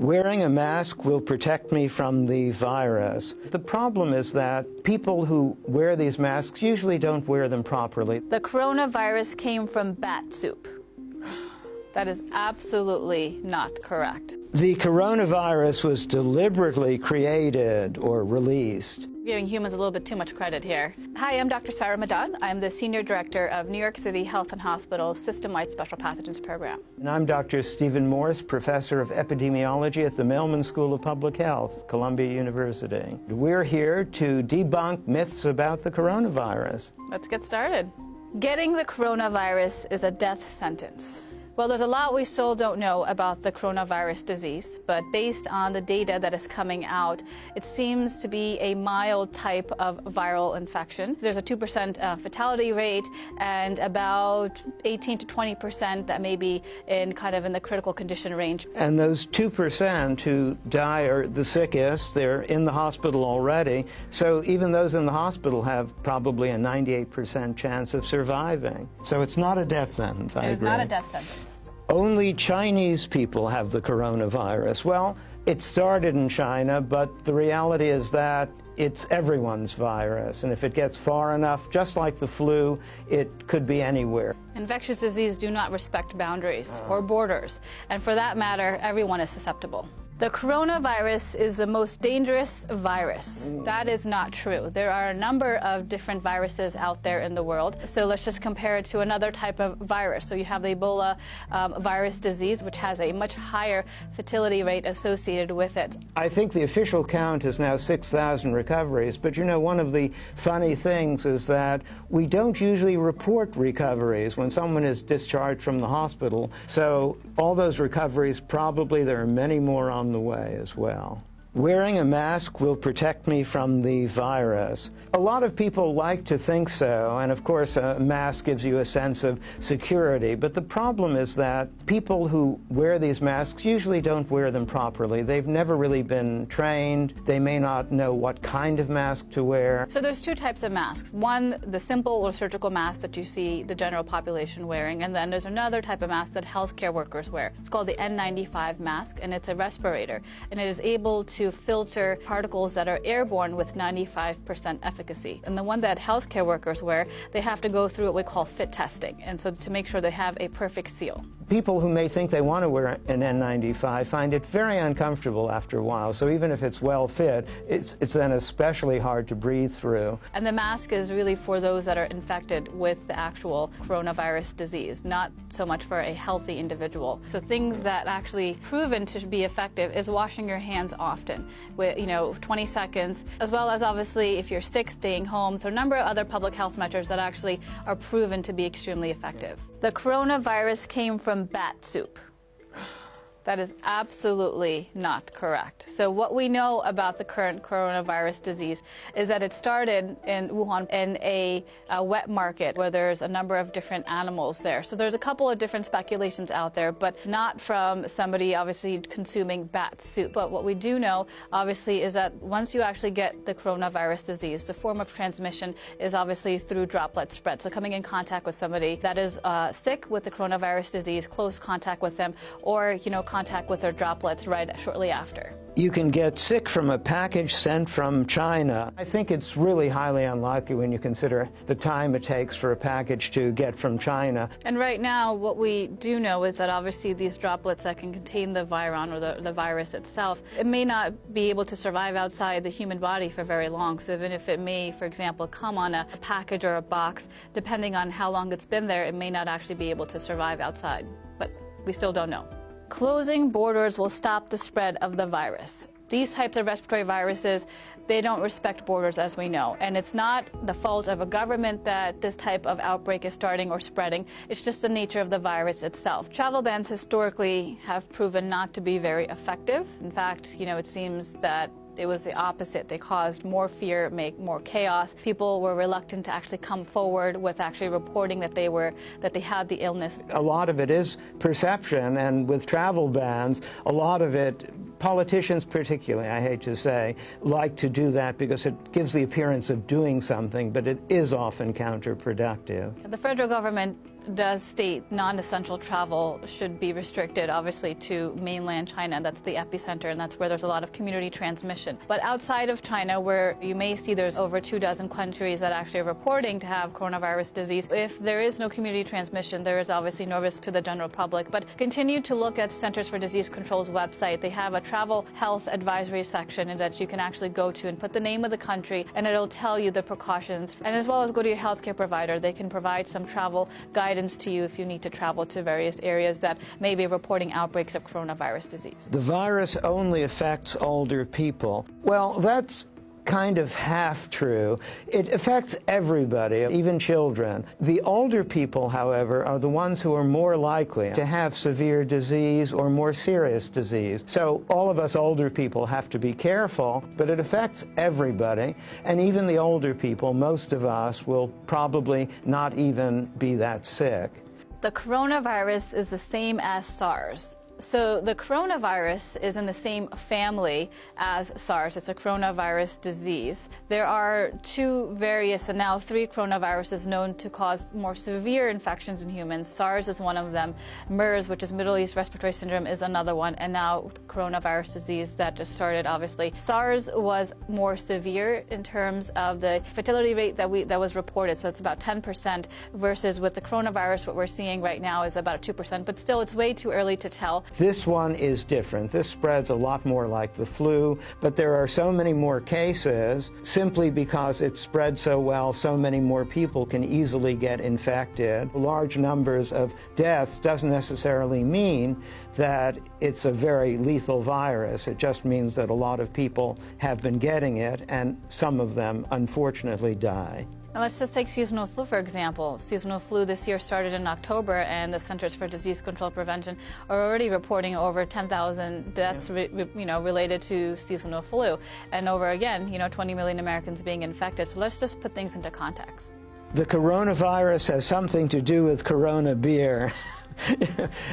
Wearing a mask will protect me from the virus. The problem is that people who wear these masks usually don't wear them properly. The coronavirus came from bat soup. That is absolutely not correct. The coronavirus was deliberately created or released. Giving humans a little bit too much credit here. Hi, I'm Dr. Sarah Madan. I'm the Senior Director of New York City Health and Hospitals System-Wide Special Pathogens Program. And I'm Dr. Stephen Morse, Professor of Epidemiology at the Mailman School of Public Health, Columbia University. We're here to debunk myths about the coronavirus. Let's get started. Getting the coronavirus is a death sentence. Well, there's a lot we still don't know about the coronavirus disease, but based on the data that is coming out, it seems to be a mild type of viral infection. There's a 2% fatality rate and about 18 to 20% that may be in the critical condition range. And those 2% who die are the sickest. They're in the hospital already. So even those in the hospital have probably a 98% chance of surviving. So it's not a death sentence, I agree. It's not a death sentence. Only Chinese people have the coronavirus. Well, it started in China, but the reality is that it's everyone's virus. And if it gets far enough, just like the flu, it could be anywhere. Infectious disease do not respect boundaries or borders. And for that matter, everyone is susceptible. The coronavirus is the most dangerous virus. That is not true. There are a number of different viruses out there in the world. So let's just compare it to another type of virus. So you have the Ebola virus disease, which has a much higher fertility rate associated with it. I think the official count is now 6,000 recoveries. But you know, one of the funny things is that we don't usually report recoveries when someone is discharged from the hospital. So all those recoveries, probably there are many more on the way as well. Wearing a mask will protect me from the virus. A lot of people like to think so, and of course a mask gives you a sense of security, but the problem is that people who wear these masks usually don't wear them properly. They've never really been trained. They may not know what kind of mask to wear. So there's two types of masks. One, the simple or surgical mask that you see the general population wearing, and then there's another type of mask that healthcare workers wear. It's called the N95 mask, and it's a respirator, and it is able to filter particles that are airborne with 95% efficacy. And the one that healthcare workers wear, they have to go through what we call fit testing, and so to make sure they have a perfect seal. People who may think they want to wear an N95 find it very uncomfortable after a while, so even if it's well fit, it's then especially hard to breathe through. And the mask is really for those that are infected with the actual coronavirus disease, not so much for a healthy individual. So things that actually proven to be effective is washing your hands often, with 20 seconds, as well as obviously if you're sick, staying home. So a number of other public health measures that actually are proven to be extremely effective. The coronavirus came from bat soup. That is absolutely not correct. So what we know about the current coronavirus disease is that it started in Wuhan in a wet market where there's a number of different animals there. So there's a couple of different speculations out there, but not from somebody obviously consuming bat soup. But what we do know, obviously, is that once you actually get the coronavirus disease, the form of transmission is obviously through droplet spread. So coming in contact with somebody that is sick with the coronavirus disease, close contact with them, or contact with their droplets right shortly after. You can get sick from a package sent from China. I think it's really highly unlikely when you consider the time it takes for a package to get from China. And right now, what we do know is that obviously these droplets that can contain the viron or the virus itself, it may not be able to survive outside the human body for very long. So even if it may, for example, come on a package or a box, depending on how long it's been there, it may not actually be able to survive outside. But we still don't know. Closing borders will stop the spread of the virus. These types of respiratory viruses, they don't respect borders, as we know. And it's not the fault of a government that this type of outbreak is starting or spreading. It's just the nature of the virus itself. Travel bans historically have proven not to be very effective. In fact, it seems that it was the opposite. They caused more fear, make more chaos. People were reluctant to actually come forward with actually reporting that they had the illness. A lot of it is perception, and with travel bans, a lot of it, politicians particularly, I hate to say, like to do that because it gives the appearance of doing something, but it is often counterproductive. The federal government does state non-essential travel should be restricted, obviously, to mainland China. That's the epicenter, and that's where there's a lot of community transmission. But outside of China, where you may see there's over 24 countries that actually are reporting to have coronavirus disease, if there is no community transmission, there is obviously no risk to the general public. But continue to look at Centers for Disease Control's website. They have a travel health advisory section that you can actually go to and put the name of the country, and it'll tell you the precautions. And as well as go to your healthcare provider. They can provide some travel guidance to you if you need to travel to various areas that may be reporting outbreaks of coronavirus disease. The virus only affects older people. Well, that's kind of half true. It affects everybody, even children. The older people, however, are the ones who are more likely to have severe disease or more serious disease. So all of us older people have to be careful, but it affects everybody. And even the older people, most of us, will probably not even be that sick. The coronavirus is the same as SARS. So the coronavirus is in the same family as SARS. It's a coronavirus disease. There are two various, and now 3 coronaviruses known to cause more severe infections in humans. SARS is one of them. MERS, which is Middle East Respiratory Syndrome, is another one. And now coronavirus disease that just started, obviously. SARS was more severe in terms of the fertility rate that was reported. So it's about 10%, versus with the coronavirus, what we're seeing right now is about 2%. But still, it's way too early to tell. This one is different. This spreads a lot more like the flu, but there are so many more cases simply because it spreads so well. So many more people can easily get infected. Large numbers of deaths doesn't necessarily mean that it's a very lethal virus. It just means that a lot of people have been getting it, and some of them unfortunately die. And let's just take seasonal flu, for example. Seasonal flu this year started in October, and the Centers for Disease Control Prevention are already reporting over 10,000 deaths related to seasonal flu. And over, again, 20 million Americans being infected. So let's just put things into context. The coronavirus has something to do with Corona beer.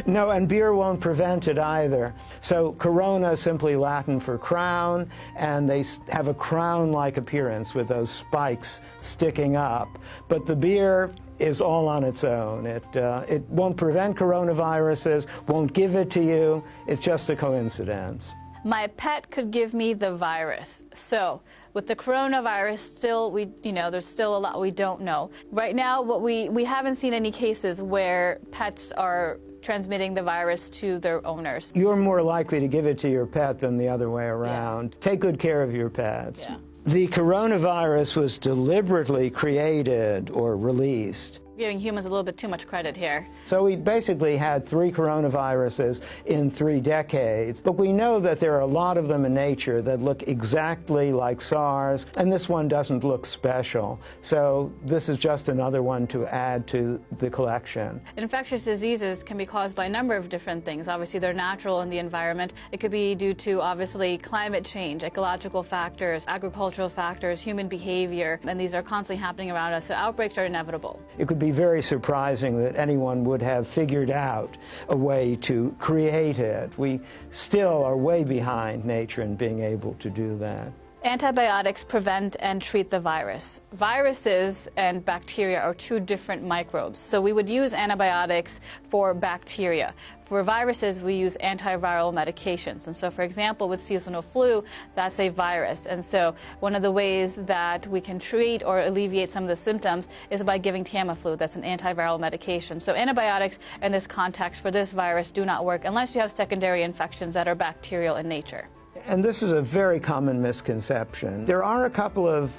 No, and beer won't prevent it either. So Corona is simply Latin for crown, and they have a crown-like appearance with those spikes sticking up. But the beer is all on its own. It won't prevent coronaviruses, won't give it to you. It's just a coincidence. My pet could give me the virus. So with the coronavirus, still there's still a lot we don't know. Right now, we haven't seen any cases where pets are transmitting the virus to their owners. You're more likely to give it to your pet than the other way around. Yeah. Take good care of your pets. Yeah. The coronavirus was deliberately created or released. Giving humans a little bit too much credit here. So we basically had 3 coronaviruses in 3 decades, but we know that there are a lot of them in nature that look exactly like SARS, and this one doesn't look special. So this is just another one to add to the collection. Infectious diseases can be caused by a number of different things. Obviously, they're natural in the environment. It could be due to, obviously, climate change, ecological factors, agricultural factors, human behavior, and these are constantly happening around us, so outbreaks are inevitable. It could be very surprising that anyone would have figured out a way to create it. We still are way behind nature in being able to do that. Antibiotics prevent and treat the virus. Viruses and bacteria are 2 different microbes. So we would use antibiotics for bacteria. For viruses, we use antiviral medications. And so, for example, with seasonal flu, that's a virus. And so one of the ways that we can treat or alleviate some of the symptoms is by giving Tamiflu. That's an antiviral medication. So antibiotics in this context for this virus do not work unless you have secondary infections that are bacterial in nature. And this is a very common misconception. There are a couple of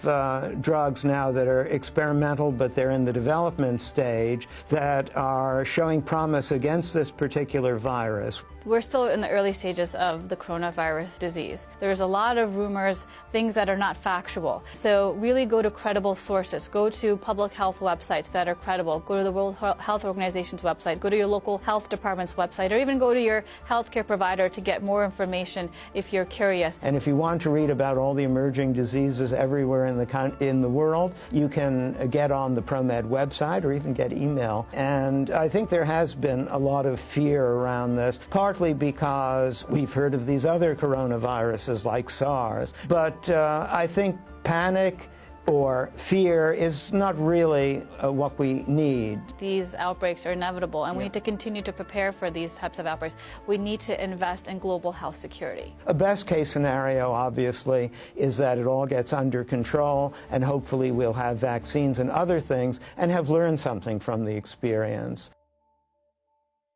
drugs now that are experimental, but they're in the development stage, that are showing promise against this particular virus. We're still in the early stages of the coronavirus disease. There's a lot of rumors, things that are not factual. So really go to credible sources. Go to public health websites that are credible. Go to the World Health Organization's website. Go to your local health department's website, or even go to your healthcare provider to get more information if you're curious. And if you want to read about all the emerging diseases everywhere in the world, you can get on the ProMed website or even get email. And I think there has been a lot of fear around this, partly because we've heard of these other coronaviruses like SARS. But I think panic or fear is not really what we need. These outbreaks are inevitable, and we need to continue to prepare for these types of outbreaks. We need to invest in global health security. A best case scenario, obviously, is that it all gets under control, and hopefully we'll have vaccines and other things and have learned something from the experience.